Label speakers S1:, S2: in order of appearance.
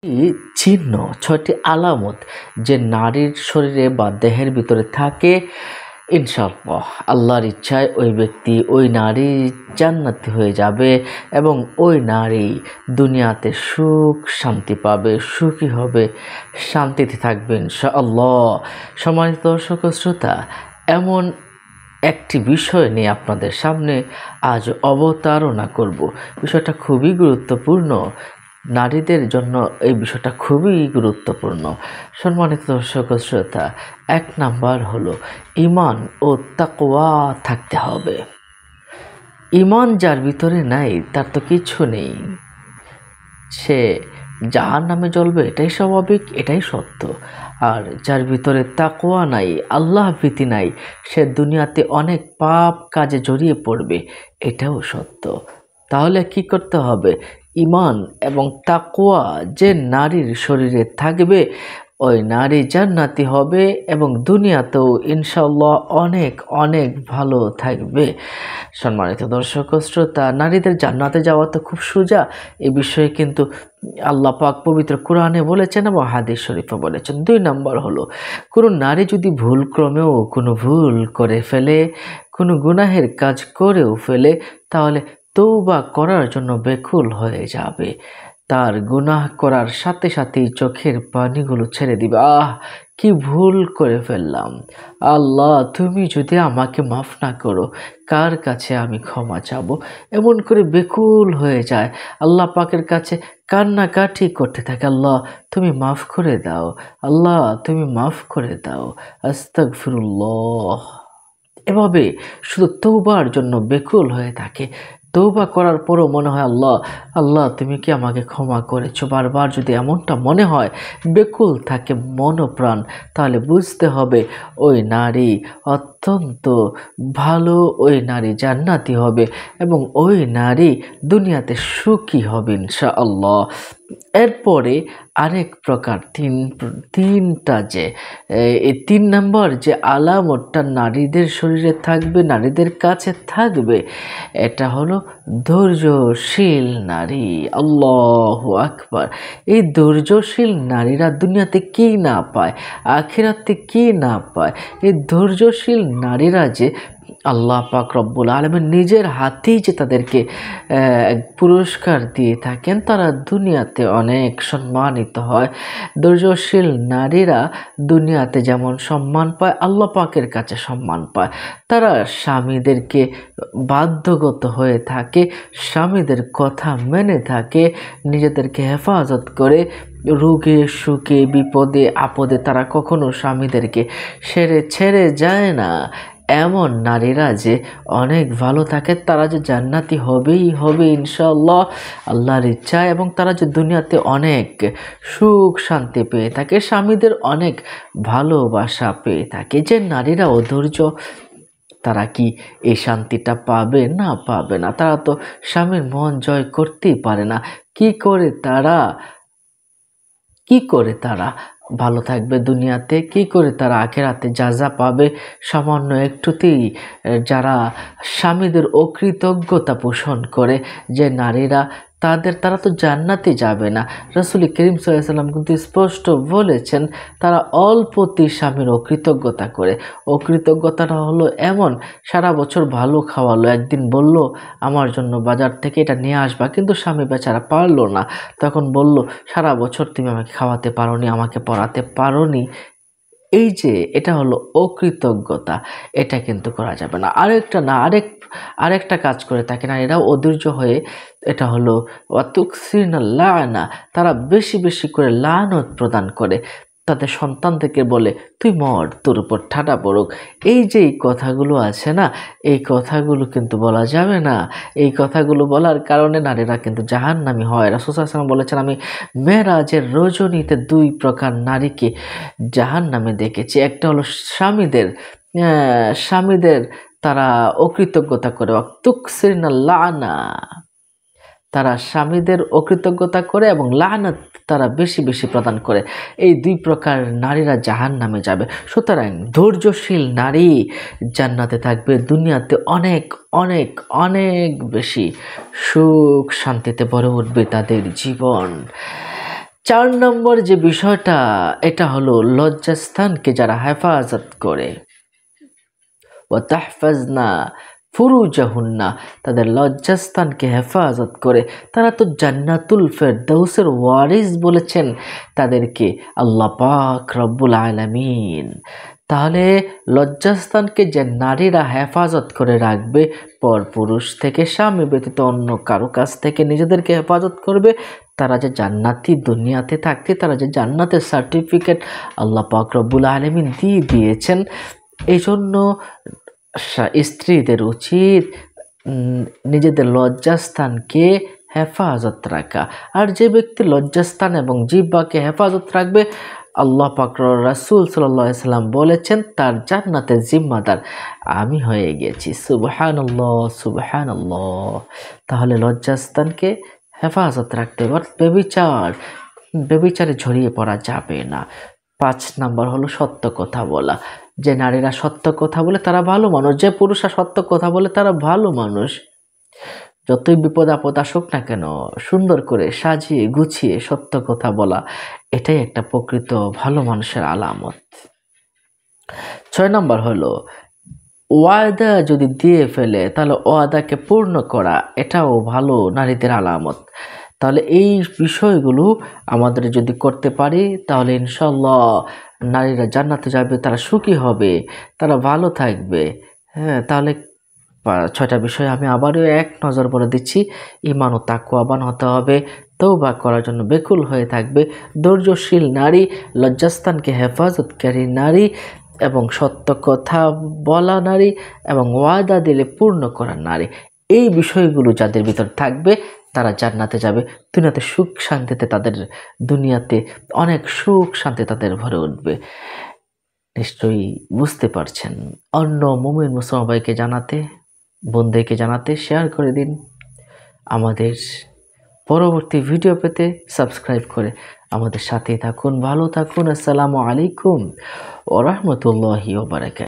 S1: চিহ্ন, ৬টি আলামত যে নারীর শরীরে বা দেহের ভিতরে থাকে, ইনশাআল্লাহ আল্লাহর ইচ্ছায় ওই ব্যক্তি, ওই নারী জান্নাতি হয়ে যাবে এবং ওই নারী দুনিয়াতে সুখ শান্তি পাবে, সুখী হবে, শান্তিতে থাকবে ইনশাআল্লাহ। সম্মানিত দর্শক ও শ্রোতা, এমন একটি বিষয় নিয়ে আপনাদের সামনে আজ অবতারণা করব। বিষয়টা খুবই গুরুত্বপূর্ণ, নারীদের জন্য এই বিষয়টা খুবই গুরুত্বপূর্ণ। সম্মানিত দর্শক ও শ্রোতা, ১ নাম্বার হলো ঈমান ও তাকওয়া থাকতে হবে। ঈমান যার ভিতরে নাই তার তো কিছু নেই, সে জাহান্নামে জ্বলবে, এটাই স্বাভাবিক, এটাই সত্য। আর যার ভিতরে তাকওয়া নাই, আল্লাহ ভীতি নাই, সে দুনিয়াতে অনেক পাপ কাজে জড়িয়ে পড়বে, এটাও সত্য। তাহলে কি করতে হবে? ঈমান এবং তাকওয়া যে নারীর শরীরে থাকবে, ওই নারী জান্নাতি হবে এবং দুনিয়াতেও ইনশাআল্লাহ অনেক অনেক ভালো থাকবে। সম্মানিত দর্শক ও শ্রোতা, নারীদের জান্নাতে যাওয়া তো খুব সোজা। এই বিষয়ে কিন্তু আল্লাহ পাক পবিত্র কোরআনে বলেছেন এবং হাদিস শরীফে বলেছেন। ২ নম্বর হলো, কোনো নারী যদি ভুলক্রমেও কোনো ভুল করে ফেলে, কোনো গুনাহের কাজ করেও ফেলে, তাহলে তওবা করার জন্য বেকুল হয়ে যাবে। তার গুনাহ করার সাথে সাথেই চোখের পানিগুলো ছেড়ে দিবে। কি ভুল করে ফেললাম, আল্লাহ তুমি যদি আমাকে মাফ না করো, কার কাছে আমি ক্ষমা চাবো? এমন করে বেকুল হয়ে যায়, আল্লাহ পাকের কাছে কান্নাকাটি করতে থাকে, আল্লাহ তুমি মাফ করে দাও, আল্লাহ তুমি মাফ করে দাও, আস্তাগফিরুল্লাহ। এভাবে শুধু তওবার জন্য বেকুল হয়ে থাকে। তওবা করার পরও মনে হয়, আল্লাহ আল্লাহ তুমি কি আমাকে ক্ষমা করেছো? বারবার যদি এমনটা মনে হয়, বেকুল থাকে মন ও প্রাণ, তাহলে বুঝতে হবে ওই নারী অত্যন্ত ভালো, ওই নারী জান্নাতি হবে এবং ওই নারী দুনিয়াতে সুখী হবে ইনশাআল্লাহ। এরপরে আরেক প্রকার তিনটা যে এই ৩ নম্বর যে আলামতটা নারীদের শরীরে থাকবে, নারীদের কাছে থাকবে, এটা হলো ধৈর্যশীল নারী। আল্লাহু আকবার। এই ধৈর্যশীল নারীরা দুনিয়াতে কি না পায়, আখিরাতে কি না পায়, এই ধৈর্যশীল নারীরা যে আল্লাহ পাক রব্বুল আলামিন নিজের হাতেই যে তাদেরকে পুরস্কার দিয়ে থাকেন, তারা দুনিয়াতে অনেক সম্মানিত হয়। ধৈর্যশীল নারীরা দুনিয়াতে যেমন সম্মান পায়, আল্লাহ পাকের কাছে সম্মান পায়। তারা স্বামীদেরকে বাধ্যগত হয়ে থাকে, স্বামীদের কথা মেনে থাকে, নিজেদেরকে হেফাজত করে, রোগে সুখে বিপদে আপদে তারা কখনো স্বামীদেরকে ছেড়ে যায় না। এমন নারীরা যে অনেক ভালো থাকে, তারা যে জান্নাতি হবেই হবে ইনশাআল্লাহ আল্লাহর ইচ্ছায়, এবং তারা যে দুনিয়াতে অনেক সুখ শান্তি পেয়ে থাকে, স্বামীদের অনেক ভালোবাসা পেয়ে থাকে। যে নারীরা অধৈর্য, তারা কি এই শান্তিটা পাবে? না, পাবে না। তারা তো স্বামীর মন জয় করতেই পারে না। কি করে তারা ভালো থাকবে দুনিয়াতে? কি করে তারা আখিরাতে যা পাবে? সামান্য একটুতেই যারা স্বামীদের অকৃতজ্ঞতা পোষণ করে, যে নারীরা, তারা তো জান্নাতে যাবে না। রাসূল করিম সাল্লাল্লাহু আলাইহি ওয়াসাল্লাম কিন্তু স্পষ্ট বলেছেন, তারা অল্পতেই স্বামীর অকৃতজ্ঞতা করে। অকৃতজ্ঞতাটা হলো এমন, সারা বছর ভালো খাওয়ালো, একদিন বলল আমার জন্য বাজার থেকে এটা নিয়ে আসবা, কিন্তু স্বামী বেচারা পারলো না। তখন বলল, সারা বছর তুমি আমাকে খাওয়াতে পারোনি, আমাকে পড়াতে পারোনি। এই যে এটা হলো অকৃতজ্ঞতা, এটা কিন্তু করা যাবে না। আরেকটা কাজ করে থাকে না, এরা অধৈর্য হয়ে, এটা হলো ওয়াতুকসিরনা লানা, তারা বেশি বেশি করে লানত প্রদান করে। তাদের সন্তানদেরকে বলে, তুই মর, তোর উপর ঠাডা পড়ুক। এই যে এই কথাগুলো আছে না, এই কথাগুলো কিন্তু বলা যাবে না। এই কথাগুলো বলার কারণে নারীরা কিন্তু জাহান্নামী হয়। রাসূল সাল্লাল্লাহু আলাইহি ওয়াসাল্লাম বলেছেন, আমি মেরাজের রজনীতে ২ প্রকার নারীকে জাহান্নামে দেখেছি। একটা হলো স্বামীদের তারা অকৃতজ্ঞতা করে, ওয়াতুকসিরনা লানা, তারা স্বামীদের অকৃতজ্ঞতা করে এবং লানত তারা বেশি বেশি প্রদান করে। এই ২ প্রকার নারীরা জাহান্নামে যাবে। সুতরাং ধৈর্যশীল নারী জান্নাতে থাকবে, দুনিয়াতে অনেক অনেক অনেক বেশি সুখ শান্তিতে ভরে উঠবে তাদের জীবন। 4 নম্বর যে বিষয়টা, এটা হলো লজ্জাস্থানকে যারা হেফাজত করে, ওয়া তাহফাজনা ফুরুজাহুন্না, তাদের লজ্জাস্থানকে হেফাজত করে, তারা তো জান্নাতুল ফেরদাউসের ওয়ারিস বলেছেন তাদেরকে আল্লাহ পাক রব্বুল আলামিন। তাহলে লজ্জাস্থানকে যে নারীরা হেফাজত করে রাখবে, পরপুরুষ থেকে, স্বামী ব্যতীত অন্য কারো কাছ থেকে নিজেদেরকে হেফাজত করবে, তারা যে জান্নাতি, দুনিয়াতে থাকতে তারা যে জান্নাতের সার্টিফিকেট আল্লাহ পাক রব্বুল আলামিন দিয়ে দিয়েছেন। এই জন্য স্ত্রীদের উচিত নিজেদের লজ্জাস্থানকে হেফাজত রাখা। আর যে ব্যক্তি লজ্জাস্থান এবং জিহ্বাকে হেফাজত রাখবে, আল্লাহ পাক রাসূল সাল্লাল্লাহু আলাইহি সাল্লাম বলেছেন তার জান্নাতের জিম্মাদার আমি হয়ে গেছি। সুবহানাল্লাহ, সুবহানাল্লাহ। তাহলে লজ্জাস্থানকে হেফাজত রাখতে হবে। ব্যভিচারে জড়িয়ে পড়া যাবে না। 5 নাম্বার হলো সত্য কথা বলা। যে নারীরা সত্য কথা বলে তারা ভালো মানুষ, যে পুরুষরা সত্য কথা বলে তারা ভালো মানুষ। যতই বিপদ আপদ আসুক না কেন, সুন্দর করে সাজিয়ে গুছিয়ে সত্য কথা বলা, এটাই একটা প্রকৃত ভালো মানুষের আলামত। 6 নম্বর হলো ওয়াদা যদি দিয়ে ফেলে তাহলে ওয়াদাকে পূর্ণ করা, এটাও ভালো নারীদের আলামত। তাহলে এই বিষয়গুলো আমাদের যদি করতে পারি তাহলে ইনশাআল্লাহ নারীরা জান্নাতে যাবে, তারা সুখী হবে, তারা ভালো থাকবে। হ্যাঁ, তাহলে 6টা বিষয় আমি আবারও এক নজর বলে দিচ্ছি। ঈমান ও তাকওয়াবান হতে হবে, তওবা করার জন্য বেকুল হয়ে থাকবে, ধৈর্যশীল নারী, লজ্জাস্থানকে হেফাজতকারী নারী এবং সত্য কথা বলা নারী এবং ওয়াদা দিলে পূর্ণ করা নারী। এই বিষয়গুলো যাদের ভিতর থাকবে তারা জান্নাতে যাবে। দুনিয়াতে সুখ শান্তিতে তাদের, দুনিয়াতে অনেক সুখ শান্তি তাদের ভরে উঠবে। নিশ্চয়ই বুঝতে পারছেন। অন্য মুমিন মুসলমান ভাইকে জানাতে, বন্ধুকে জানাতে শেয়ার করে দিন। আমাদের পরবর্তী ভিডিও পেতে সাবস্ক্রাইব করে আমাদের সাথেই থাকুন। ভালো থাকুন। আসসালামু আলাইকুম ওয়া রাহমাতুল্লাহি ওয়া বারাকাতুহু।